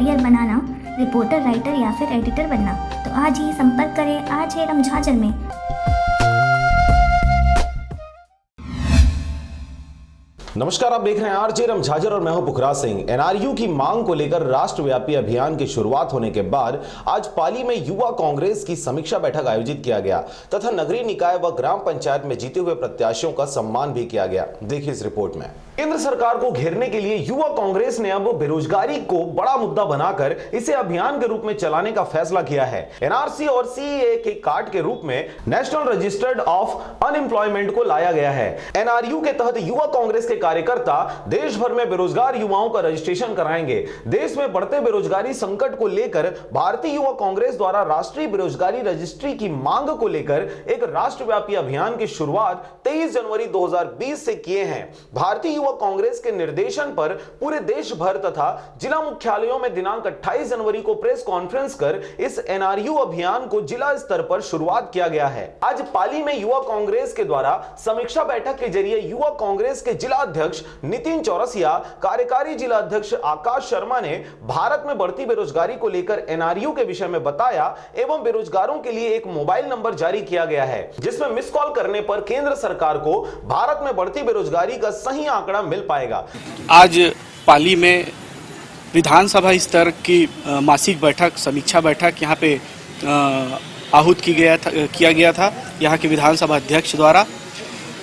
Career बनाना, reporter, writer या फिर editor बनना, तो आज ही संपर्क करें आरजे रमझाजर में। नमस्कार, आप देख रहे हैं आरजे रमझाजर और मैं हूं पुखराज सिंह। एनआरयू की मांग को लेकर राष्ट्रव्यापी अभियान की शुरुआत होने के बाद आज पाली में युवा कांग्रेस की समीक्षा बैठक आयोजित किया गया तथा नगरीय निकाय व ग्राम पंचायत में जीते हुए प्रत्याशियों का सम्मान भी किया गया। देखिए इस रिपोर्ट में। केंद्र सरकार को घेरने के लिए युवा कांग्रेस ने अब बेरोजगारी को बड़ा मुद्दा बनाकर इसे अभियान के रूप में चलाने का फैसला किया है। एनआरसी और सीएए के कार्ड के रूप में नेशनल रजिस्टर्ड ऑफ अनएम्प्लॉयमेंट को लाया गया है। एनआरयू के तहत युवा कांग्रेस के कार्यकर्ता देश भर में बेरोजगार युवाओं का रजिस्ट्रेशन कराएंगे। देश में बढ़ते बेरोजगारी संकट को लेकर भारतीय युवा कांग्रेस द्वारा राष्ट्रीय बेरोजगारी रजिस्ट्री की मांग को लेकर एक राष्ट्रव्यापी अभियान की शुरुआत 23 जनवरी 2020 से किए हैं। भारतीय युवा कांग्रेस के निर्देशन पर पूरे देश भर तथा जिला मुख्यालयों में दिनांक 28 जनवरी को प्रेस कॉन्फ्रेंस कर इस एनआरयू अभियान को जिला स्तर पर शुरुआत किया गया है। आज पाली में युवा कांग्रेस के द्वारा समीक्षा बैठक के जरिए युवा कांग्रेस के जिला अध्यक्ष नितिन चौरसिया, कार्यकारी जिला अध्यक्ष आकाश शर्मा ने भारत में बढ़ती बेरोजगारी को लेकर एनआरयू के विषय में बताया एवं बेरोजगारों के लिए एक मोबाइल नंबर जारी किया गया है जिसमें मिस कॉल करने पर केंद्र सरकार को भारत में बढ़ती बेरोजगारी का सही आंकड़ा मिल पाएगा। आज पाली में विधानसभा स्तर की मासिक बैठक, समीक्षा बैठक यहाँ पे आहूत किया गया था यहाँ के विधानसभा अध्यक्ष द्वारा,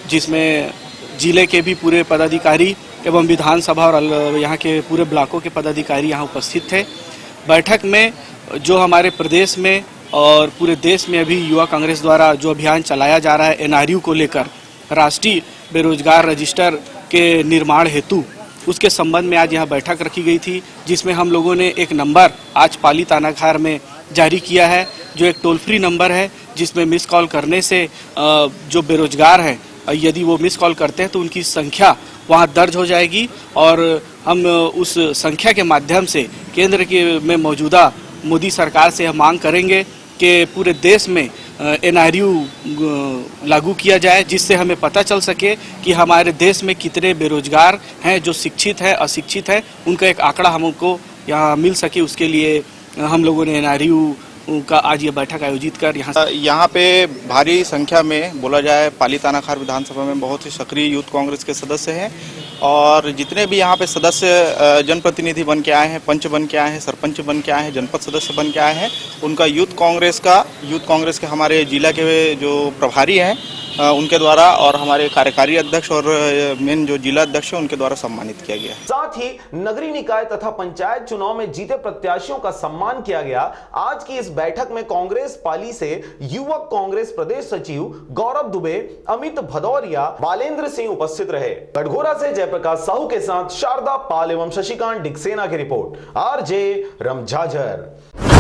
जिसमें जिले के भी पूरे पदाधिकारी एवं विधानसभा और यहाँ के पूरे ब्लॉकों के पदाधिकारी यहाँ उपस्थित थे। बैठक में जो हमारे प्रदेश में और पूरे देश में अभी युवा कांग्रेस द्वारा जो अभियान चलाया जा रहा है एनआरयू को लेकर, राष्ट्रीय बेरोजगार रजिस्टर के निर्माण हेतु, उसके संबंध में आज यहाँ बैठक रखी गई थी, जिसमें हम लोगों ने एक नंबर आज पाली तानाघार में जारी किया है, जो एक टोल फ्री नंबर है, जिसमें मिस कॉल करने से जो बेरोजगार हैं यदि वो मिस कॉल करते हैं तो उनकी संख्या वहाँ दर्ज हो जाएगी और हम उस संख्या के माध्यम से केंद्र के में मौजूदा मोदी सरकार से हम मांग करेंगे कि पूरे देश में एनआरयू लागू किया जाए, जिससे हमें पता चल सके कि हमारे देश में कितने बेरोजगार हैं, जो शिक्षित हैं, अशिक्षित हैं, उनका एक आंकड़ा हमको यहाँ मिल सके। उसके लिए हम लोगों ने एनआरयू का आज ये बैठक आयोजित कर यहाँ पे भारी संख्या में बोला जाए पाली तानाघार विधानसभा में बहुत ही सक्रिय यूथ कांग्रेस के सदस्य हैं और जितने भी यहाँ पे सदस्य जनप्रतिनिधि बन के आए हैं, पंच बन के आए हैं, सरपंच बन के आए हैं, जनपद सदस्य बन के आए हैं, उनका यूथ कांग्रेस के हमारे जिला के जो प्रभारी हैं उनके द्वारा और हमारे कार्यकारी अध्यक्ष और मेन जो जिला अध्यक्ष है उनके द्वारा सम्मानित किया गया। साथ ही नगरीय निकाय तथा पंचायत चुनाव में जीते प्रत्याशियों का सम्मान किया गया। आज की इस बैठक में कांग्रेस पाली से युवक कांग्रेस प्रदेश सचिव गौरव दुबे, अमित भदौरिया, बालेंद्र सिंह उपस्थित रहे। कटघोरा से जयप्रकाश साहू के साथ शारदा पाल एवं शशिकांत डिक्सेना की रिपोर्ट, आरजे रमझाजर।